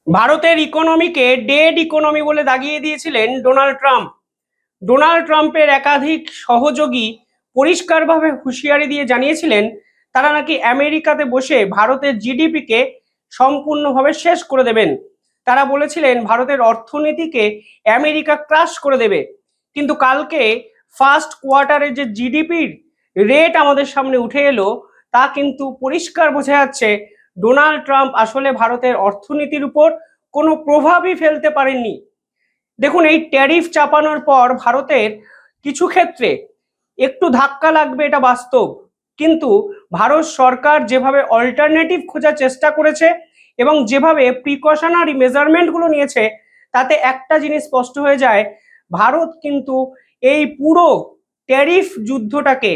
ভারতের ইকোনমিকে dead economy বলে দাগিয়ে দিয়েছিলেন ডোনাল্ড ট্রাম্প। ডোনাল্ড ট্রাম্পের একাধিক সহযোগী পরিষ্কারভাবে হুঁশিয়ারি দিয়ে জানিয়েছিলেন তারা নাকি আমেরিকাতে বসে ভারতের জিডিপিকে সম্পূর্ণভাবে শেষ করে দেবেন। তারা বলেছিলেন ভারতের অর্থনীতিকে আমেরিকা ক্রাশ করে দেবে। কিন্তু কালকে ফার্স্ট কোয়ার্টারে যে জিডিপির রেট আমাদের সামনে উঠে এলো, তা কিন্তু পরিষ্কার বোঝা যাচ্ছে ডোনাল্ড ট্রাম্প আসলে ভারতের অর্থনীতির উপর কোনো প্রভাবই ফেলতে পারেননি। দেখুন, এই ট্যারিফ চাপানোর পর ভারতের কিছু ক্ষেত্রে একটু ধাক্কা লাগবে, এটা বাস্তব। কিন্তু ভারত সরকার যেভাবে অল্টারনেটিভ খোঁজার চেষ্টা করেছে এবং যেভাবে প্রিকশনারি মেজারমেন্টগুলো নিয়েছে, তাতে একটা জিনিস স্পষ্ট হয়ে যায়, ভারত কিন্তু এই পুরো ট্যারিফ যুদ্ধটাকে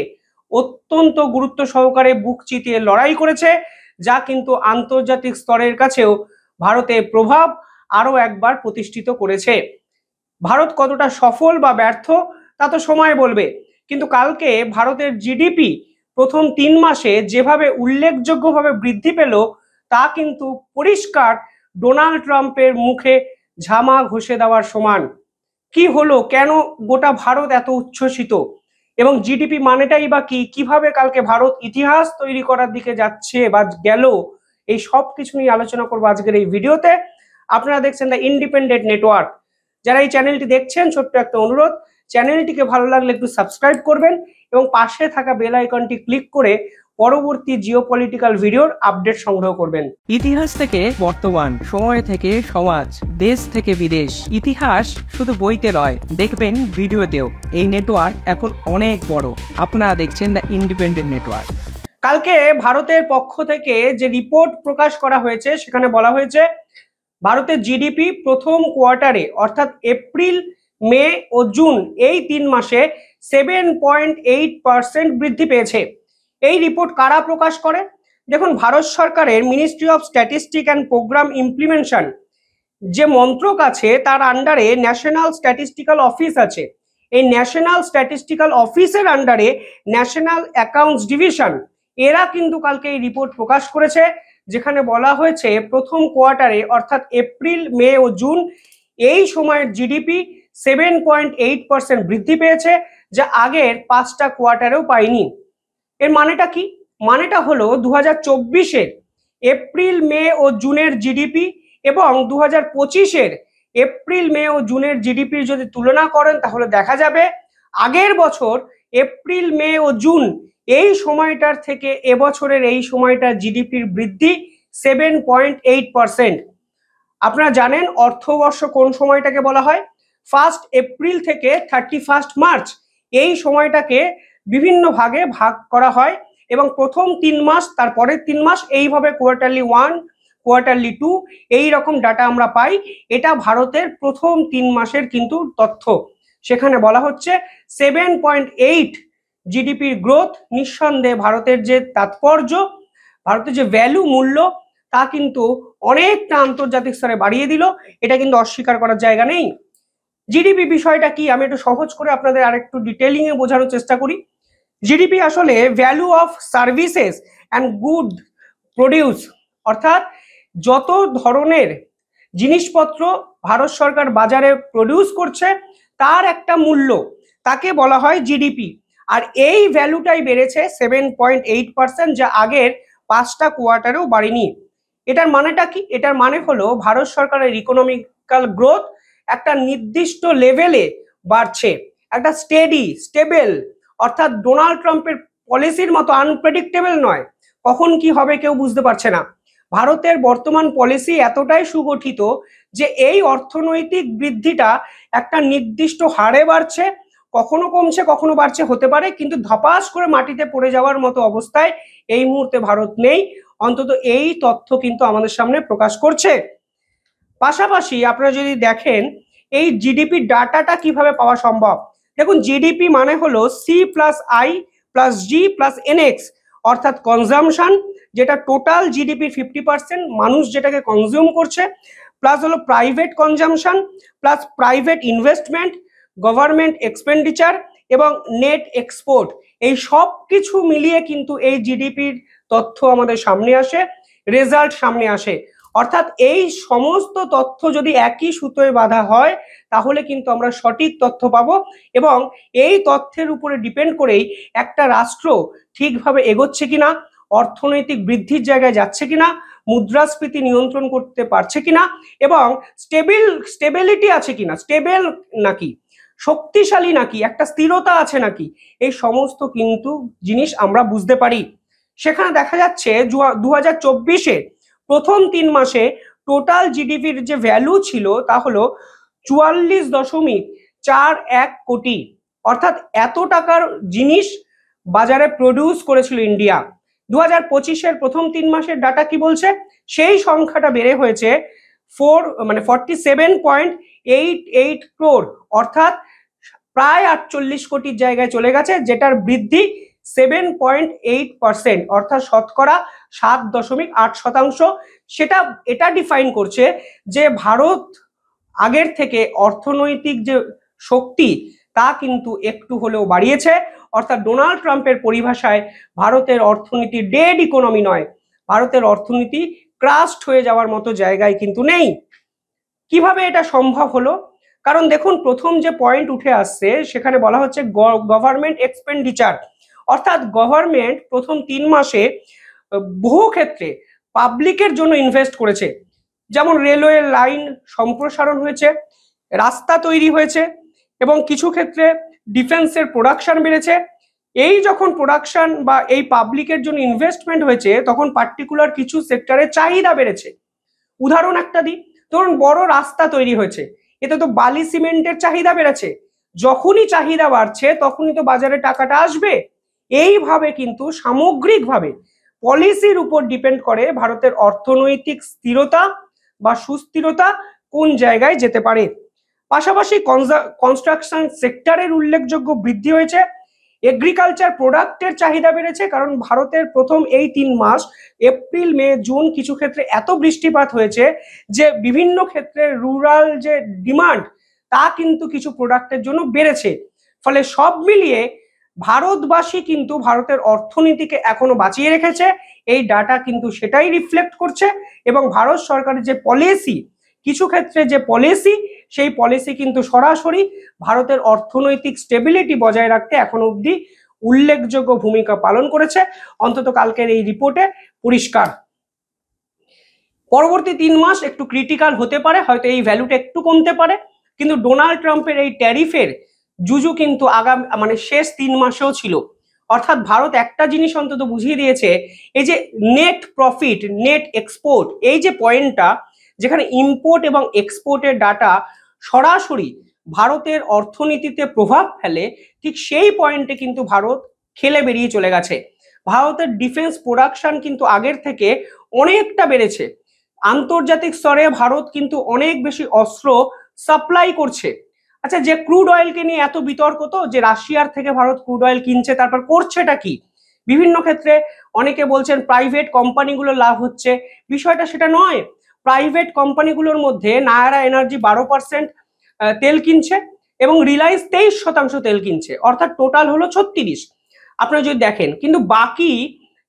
অত্যন্ত গুরুত্ব সহকারে বুক চিতিয়ে লড়াই করেছে, যা কিন্তু আন্তর্জাতিক স্তরের কাছেও ভারতের প্রভাব আরো একবার প্রতিষ্ঠিত করেছে। ভারত কতটা সফল বা ব্যর্থ তা তো সময় বলবে, কিন্তু কালকে ভারতের জিডিপি প্রথম 3 মাসে যেভাবে উল্লেখযোগ্যভাবে বৃদ্ধি পেল, তা কিন্তু পরিষ্কার ডোনাল্ড ট্রাম্পের মুখে ঝামা ঘষে দেওয়ার সমান। কি হলো, কেন গোটা ভারত এত উচ্ছ্বসিত, এবং জিডিপি মানেটাই বা কি, কিভাবে কালকে ভারত ইতিহাস তৈরি করার দিকে যাচ্ছে বা গেল, এই সব কিছু নিয়ে আলোচনা করবো আজকের এই ভিডিওতে। আপনারা দেখছেন দ্য ইন্ডিপেন্ডেন্ট নেটওয়ার্ক। যারা এই চ্যানেলটি দেখছেন, ছোট্ট একটা অনুরোধ, চ্যানেলটিকে ভালো লাগলে একটু সাবস্ক্রাইব করবেন এবং পাশে থাকা বেল আইকনটি ক্লিক করে পরবর্তী জিওপলিটিক্যাল ভিডিওর আপডেট সংগ্রহ করবেন। ইতিহাস থেকে বর্তমান, সময় থেকে সমাজ, দেশ থেকে বিদেশ, ইতিহাস শুধু বইতে নয়, দেখবেন ভিডিওতেও। এই নেটওয়ার্ক এখন অনেক বড়। আপনারা দেখছেন দ্য ইন্ডিপেন্ডেন্ট নেটওয়ার্ক। কালকে ভারতের পক্ষ থেকে যে রিপোর্ট প্রকাশ করা হয়েছে, সেখানে বলা হয়েছে ভারতের জিডিপি প্রথম কোয়ার্টারে অর্থাৎ এপ্রিল, মে ও জুন এই 3 মাসে 7.8% বৃদ্ধি পেয়েছে। এই রিপোর্ট কারা প্রকাশ করে? দেখুন, ভারত সরকারের ministry of statistic and programme implementation যে মন্ত্রক আছে, তার আন্ডারে ন্যাশনাল স্ট্যাটিস্টিক্যাল অফিস আছে। এই ন্যাশনাল স্ট্যাটিস্টিক্যাল অফিসের আন্ডারে ন্যাশনাল অ্যাকাউন্টস ডিভিশন, এরা কিন্তু কালকে এই রিপোর্ট প্রকাশ করেছে, যেখানে বলা হয়েছে প্রথম কোয়ার্টারে অর্থাৎ এপ্রিল, মে ও জুন এই সময়ের জিডিপি 7.8% বৃদ্ধি পেয়েছে, যা আগের 5টা কোয়ার্টারেও পায়নি। এর মানেটা কি? মানেটা হলো 2024-এর এপ্রিল, মে ও জুনের জিডিপি এবং 2025-এর এপ্রিল, মে ও জুনের জিডিপির যদি তুলনা করেন, তাহলে দেখা যাবে আগের বছর এপ্রিল, মে ও জুন এই সময়টার থেকে এবছরের এই সময়টার জিডিপির বৃদ্ধি 7.8%। আপনারা জানেন অর্থবর্ষ কোন সময়টাকে বলা হয়? 1 এপ্রিল থেকে 31 মার্চ এই সময়টাকে বিভিন্ন ভাগে ভাগ করা হয় এবং প্রথম 3 মাস, তারপরের 3 মাস, এইভাবে কোয়ার্টারলি 1, কোয়ার্টারলি 2 এই রকম ডাটা আমরা পাই। এটা ভারতের প্রথম 3 মাসের কিন্তু তথ্য। সেখানে বলা হচ্ছে 7.8 জিডিপির গ্রোথ। নিঃসন্দেহে ভারতের যে তাৎপর্য, ভারতের যে ভ্যালু, মূল্য, তা কিন্তু অনেকটা আন্তর্জাতিক স্তরে বাড়িয়ে দিল। এটা কিন্তু অস্বীকার করার জায়গা নেই। জিডিপি বিষয়টা কি, আমি একটু সহজ করে আপনাদের আরেকটু ডিটেইলিং এ বোঝানোর চেষ্টা করি। জিডিপি আসলে value of services and good produce, অর্থাৎ যত ধরনের জিনিসপত্র ভারত সরকার বাজারে প্রডিউস করছে তার একটা মূল্য, তাকে বলা হয় জিডিপি। আর এই ভ্যালুটাই বেড়েছে 7.8%, যা আগের 5টা কোয়ার্টারেও বাড়েনি। এটার মানেটা কি? এটার মানে হলো ভারত সরকারের ইকোনমিক্যাল গ্রোথ একটা নির্দিষ্ট লেভেলে বাড়ছে, একটা স্টেবল, অর্থাৎ ডোনাল্ড ট্রাম্পের পলিসির মতো আনপ্রেডিক্টেবল নয়। কখন কি হবে কেউ বুঝতে পারছে না। ভারতের বর্তমান পলিসি এতটাই সুগঠিত যে এই অর্থনৈতিক বৃদ্ধিটা একটা নির্দিষ্ট হারে বাড়ছে, কখনো কমছে কখনো বাড়ছে, হতে পারে, কিন্তু ধপাস করে মাটিতে পড়ে যাওয়ার মতো অবস্থায় এই মুহূর্তে ভারত নেই। অন্তত এই তথ্য কিন্তু আমাদের সামনে প্রকাশ করছে। পাশাপাশি আপনারা যদি দেখেন এই জিডিপি ডাটাটা কিভাবে পাওয়া সম্ভব, দেখুন জিডিপি মানে হলো C+I+G+NX, অর্থাৎ কনজামশন, যেটা টোটাল জিডিপির 50%, মানুষ যেটাকে কনজিউম করছে, প্লাস হলো private consumption, plus private investment, government expenditure এবং নেট এক্সপোর্ট। এই সব কিছু মিলিয়ে কিন্তু এই জিডিপির তথ্য আমাদের সামনে আসে, রেজাল্ট সামনে আসে। অর্থাৎ এই সমস্ত তথ্য যদি একই সুতোয় বাঁধা হয় তাহলে কিন্তু আমরা সঠিক তথ্য পাবো, এবং এই তথ্যের উপরে ডিপেন্ড করেই একটা রাষ্ট্র ঠিকভাবে এগোচ্ছে কিনা, অর্থনৈতিক বৃদ্ধির জায়গায় যাচ্ছে কিনা, মুদ্রাস্ফীতি নিয়ন্ত্রণ করতে পারছে কিনা, এবং স্টেবিলিটি আছে কিনা, স্টেবল নাকি, শক্তিশালী নাকি, একটা স্থিরতা আছে নাকি, এই সমস্ত কিন্তু জিনিস আমরা বুঝতে পারি। সেখানে দেখা যাচ্ছে 2024-এ প্রথম 3 মাসে টোটাল জিডিপির যে ভ্যালু ছিল তা হলো 44.41 কোটি, অর্থাৎ এত টাকার জিনিস বাজারে প্রডিউস করেছিল ইন্ডিয়া। 2025-এর প্রথম 3 মাসের ডাটা কি বলছে, সেই সংখ্যাটা বেড়ে হয়েছে 47.88 ক্রোর, অর্থাৎ প্রায় 48 কোটির জায়গায় চলে গেছে, যেটার বৃদ্ধি 7.8%, অর্থাৎ শতকরা 7.8%। এটা ডিফাইন করছে যে ভারত আগের থেকে অর্থনৈতিক যে শক্তি তা কিন্তু একটু হলেও বাড়িয়েছে। অর্থাৎ ডোনাল্ড ট্রাম্পের পরিভাষায় ভারতের অর্থনীতি ডেড ইকোনমি নয়, ভারতের অর্থনীতি ক্রাস্ট হয়ে যাওয়ার মতো জায়গায় কিন্তু নেই। কিভাবে এটা সম্ভব হলো? কারণ দেখুন, প্রথম যে পয়েন্ট উঠে আসছে সেখানে বলা হচ্ছে গভর্নমেন্ট এক্সপেন্ডিচার, অর্থাৎ গভর্নমেন্ট প্রথম 3 মাসে বহু ক্ষেত্রে পাবলিকের জন্য ইনভেস্ট করেছে, যেমন রেলওয়ে লাইন সম্প্রসারণ হয়েছে, রাস্তা তৈরি হয়েছে, এবং কিছু ক্ষেত্রে ডিফেন্সের প্রোডাকশন বেড়েছে। এই যখন প্রোডাকশন বা এই পাবলিকের জন্য ইনভেস্টমেন্ট হয়েছে তখন পার্টিকুলার কিছু সেক্টরে চাহিদা বেড়েছে। উদাহরণ একটা দিই, ধরুন বড় রাস্তা তৈরি হয়েছে, এতে তো বালি সিমেন্টের চাহিদা বেড়েছে, যখনই চাহিদা বাড়ছে তখনই তো বাজারে টাকাটা আসবে। এইভাবে কিন্তু সামগ্রিকভাবে পলিসির উপর ডিপেন্ড করে ভারতের অর্থনৈতিক স্থিরতা বা সুস্থিরতা কোন জায়গায় যেতে পারে। পাশাপাশি কনস্ট্রাকশন সেক্টরের উল্লেখযোগ্য বৃদ্ধি হয়েছে, এগ্রিকালচার প্রোডাক্টের চাহিদা বেড়েছে, কারণ ভারতের প্রথম এই 3 মাস এপ্রিল মে জুন কিছু ক্ষেত্রে এত বৃষ্টিপাত হয়েছে যে বিভিন্ন ক্ষেত্রে রুরাল যে ডিমান্ড তা কিন্তু কিছু প্রোডাক্টের জন্য বেড়েছে। ফলে সব মিলিয়ে ভারতবাসী কিন্তু ভারতের অর্থনীতিকে এখনো বাঁচিয়ে রেখেছে, এই ডাটা কিন্তু সেটাই রিফ্লেক্ট করছে। এবং ভারত সরকারের যে পলিসি, কিছু ক্ষেত্রে যে পলিসি, সেই পলিসি কিন্তু সরাসরি ভারতের অর্থনৈতিক স্টেবিলিটি বজায় রাখতে এখনো অবধি উল্লেখযোগ্য ভূমিকা পালন করেছে, অন্তত কালকের এই রিপোর্টে পরিষ্কার। পরবর্তী 3 মাস একটু ক্রিটিক্যাল হতে পারে, হয়তো এই ভ্যালুটা একটু কমতে পারে, কিন্তু ডোনাল্ড ট্রাম্পের এই ট্যারিফের জুজু কিন্তু শেষ 3 মাসেও ছিল। অর্থাৎ ভারত একটা জিনিস অন্তত বুঝিয়ে দিয়েছে, এই যে নেট প্রফিট, নেট এক্সপোর্ট, এই যে পয়েন্টটা যেখানে ইম্পোর্ট এবং এক্সপোর্টের ডাটা সরাসরি ভারতের অর্থনীতিতে প্রভাব ফেলে, ঠিক সেই পয়েন্টে কিন্তু ভারত খেলে বেরিয়ে চলে গেছে। ভারতের ডিফেন্স প্রোডাকশন কিন্তু আগের থেকে অনেকটা বেড়েছে, আন্তর্জাতিক স্তরে ভারত কিন্তু অনেক বেশি অস্ত্র সাপ্লাই করছে। আচ্ছা, যে ক্রুড অয়েলকে নিয়ে এত বিতর্ক, তো যে রাশিয়ার থেকে ভারত ক্রুড অয়েল কিনছে, তারপর করছেটা কি? বিভিন্ন ক্ষেত্রে অনেকে বলছেন প্রাইভেট কোম্পানিগুলো লাভ হচ্ছে, বিষয়টা সেটা নয়। প্রাইভেট কোম্পানিগুলোর মধ্যে নায়ারা এনার্জি 12% তেল কিনছে এবং রিলায়েন্স 23% তেল কিনছে, অর্থাৎ টোটাল হলো 36। আপনারা যদি দেখেন, কিন্তু বাকি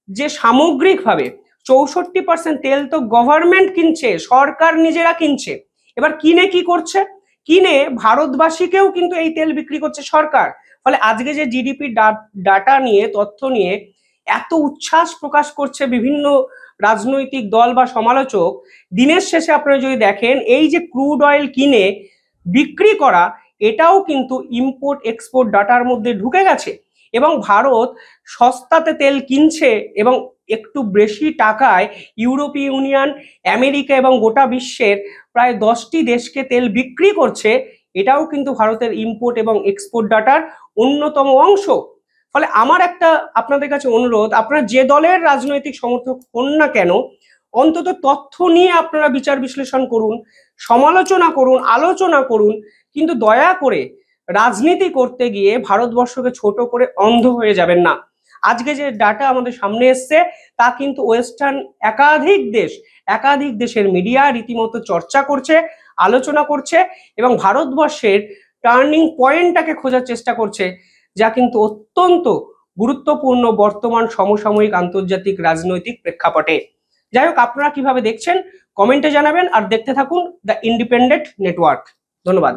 যে সামগ্রিকভাবে 64% তেল তো গভর্নমেন্ট কিনছে, সরকার নিজেরা কিনছে। এবার কিনে কি করছে? কিনে ভারতবাসীকেও কিন্তু এই তেল বিক্রি করছে সরকার। ফলে আজকে যে জিডিপি ডাটা নিয়ে, তথ্য নিয়ে এত উচ্ছ্বাস প্রকাশ করছে বিভিন্ন রাজনৈতিক দল বা সমালোচক, দিনের শেষে আপনারা যদি দেখেন এই যে ক্রুড অয়েল কিনে বিক্রি করা, এটাও কিন্তু ইম্পোর্ট এক্সপোর্ট ডাটার মধ্যে ঢুকে গেছে। এবং ভারত সস্তাতে তেল কিনছে এবং একটু বেশি টাকায় ইউরোপীয় ইউনিয়ন, আমেরিকা এবং গোটা বিশ্বের প্রায় 10টি দেশকে তেল বিক্রি করছে, এটাও কিন্তু ভারতের ইম্পোর্ট এবং এক্সপোর্ট ডাটার অন্যতম অংশ। ফলে আমার একটা আপনাদের কাছে অনুরোধ, আপনারা যে দলের রাজনৈতিক সমর্থক হন না কেন, অন্তত তথ্য নিয়ে আপনারা বিচার বিশ্লেষণ করুন, সমালোচনা করুন, আলোচনা করুন, কিন্তু দয়া করে রাজনীতি করতে গিয়ে ভারতবর্ষকে ছোট করে অন্ধ হয়ে যাবেন না। আজকে যে ডাটা আমাদের সামনে এসছে তা কিন্তু ওয়েস্টার্ন একাধিক দেশের মিডিয়া রীতিমতো চর্চা করছে, আলোচনা করছে এবং ভারতবর্ষের টার্নিং পয়েন্টটাকে খোঁজার চেষ্টা করছে, যা কিন্তু অত্যন্ত গুরুত্বপূর্ণ বর্তমান সমসাময়িক আন্তর্জাতিক রাজনৈতিক প্রেক্ষাপটে। যাই হোক, আপনারা কিভাবে দেখছেন কমেন্টে জানাবেন, আর দেখতে থাকুন দ্য ইন্ডিপেন্ডেন্ট নেটওয়ার্ক। ধন্যবাদ।